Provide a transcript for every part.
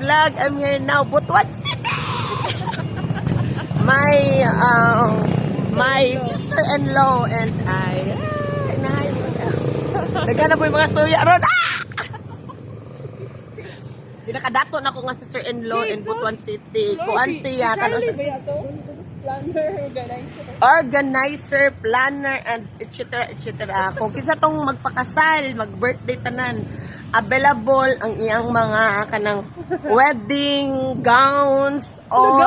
vlog. I'm here now, Butuan City. My sister-in-law and I. Nagana po yung mga suya ron. Pinakadato na ko nga sister-in-law in Butuan City. Kuan siya. Charlie ba yato? Planner, organizer, planner, and etc. Kung kinsa tong magpakasal, mag-birthday tanan, available ang iyang mga kanang wedding gowns, all.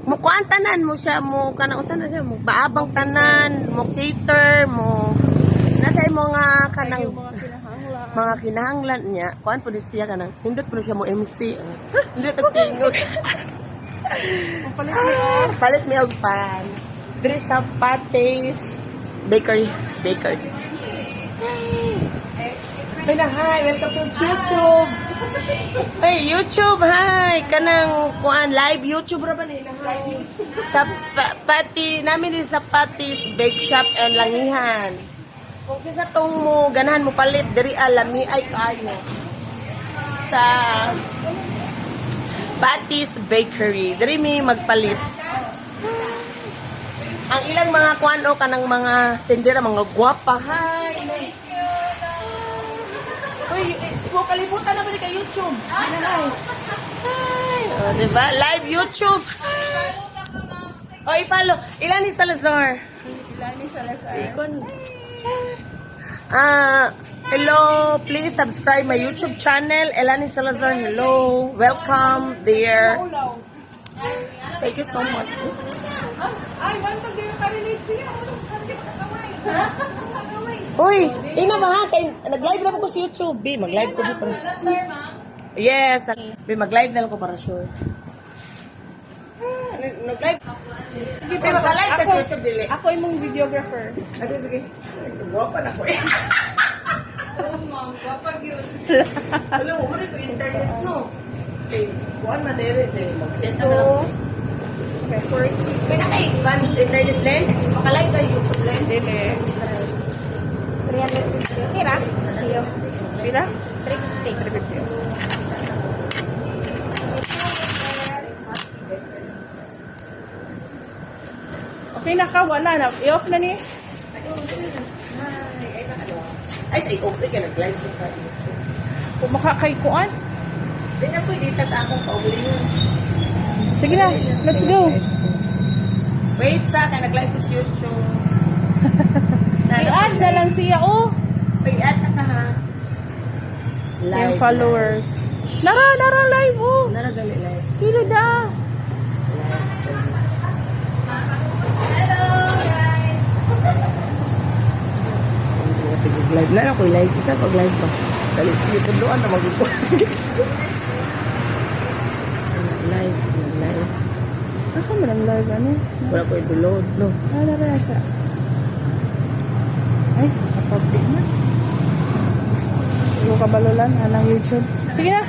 Mukuan tanan mo siya, mo kanang usan na siya, mo baabang tanan, mo cater, mo nasa mga kanang mga kinahanglan niya. Kuan po siya kanang hindot po siya mo MC. Hindot ang tingog. Palit mi og pan. Diri sa Patis Bakeries. Hi, welcome to YouTube. Hey, YouTube, hi. Kanang kuan live YouTube ra ba ni sa Pati namin din sa Patis Bake Shop and Langihan. Kung kisa tong mo ganahan mo palit diri alami ay kayo sa Patis Bakery. Diri mi magpalit. Ang ilang mga kuano kanang mga tindera, mga gwapa. Hi. Uy, mo kalibutan na ba ni kay YouTube? Hi. Oh, diba? Live YouTube. Oh, ipalo. Ilan ni Salazar? Hello, please subscribe my YouTube channel. Elani Salazar, hello. Welcome there. Thank you so much. Uy, ina ba ha? Nag-live na po ko sa YouTube. B, mag-live ko dito. Yes. B, mag-live na lang ko para sure. Nag-live. B, mag-live ka sa YouTube, dili. Ako yung videographer. Sige. Guwapa na ko eh. Alam mo, rin ko internet, no? Okay, kuhaan na dere, mag-chat na lang. Okay, first. May nakaiban, internet lens? Makalike ka YouTube lens? Dili. 350. Kira? Iyo. Pila? 350. Okay na ka, wala na. I-off na ni. Ay, sa i-open ka, nag-live ko sa YouTube. Kung makakaikuan. Hindi na po, dito sa akong paulingan. Sige na, let's go. Wait sa akin, nag-live ko sa YouTube. I-add na lang siya, oh. I-add na ka ha. Yung followers. Nara, live, oh. Naragali live. Kilo da. Live na ako, live isa pag live ba? Dali, YouTube doon na mag-upon. Live. Ako man ang live, ano? Wala ko i-download, no? Nara siya. Ay, nakapablik na. Huwag kabalulan, anang YouTube. Sige na.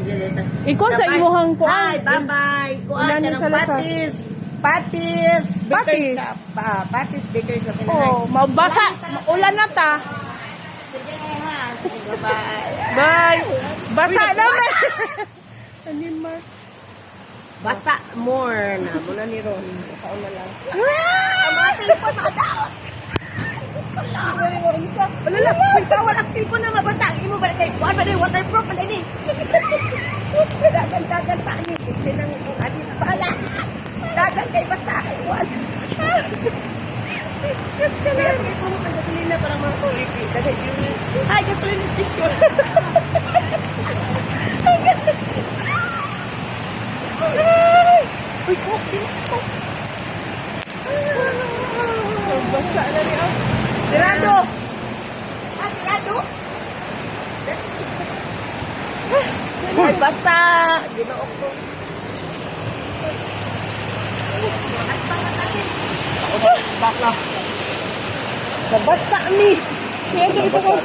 Sige, dito. Ikaw sa imuhang kuan. Hi, bye-bye. Kuan Ilan ka yung ng Salazar? Patis Bakery Patis. Shop. Patis Bakery Shop. Oh, mabasa. Ulan na ta. Sige ha. Bye-bye. Bye. Basa naman. Animal. Basta more na. Muna ni Ron. Kaon na lang. Ang mga cellphone, mga daot. Wala, magkawan ang cellphone na mabasa. Ang imo ba kay kuan ba ni waterproof ba ni? Dagan pa ni. Sinang ati pala. Dagan kay basta kay kuan. Kaya may puno ka gasolina para mga kulipi. Dagan yun. Ay, gasolina station. Uy, coke. Basa na niya. Sirado! Sirado? Ay, basta! Ginook ko. Bakla. Nabasta mi! Kaya dito ko.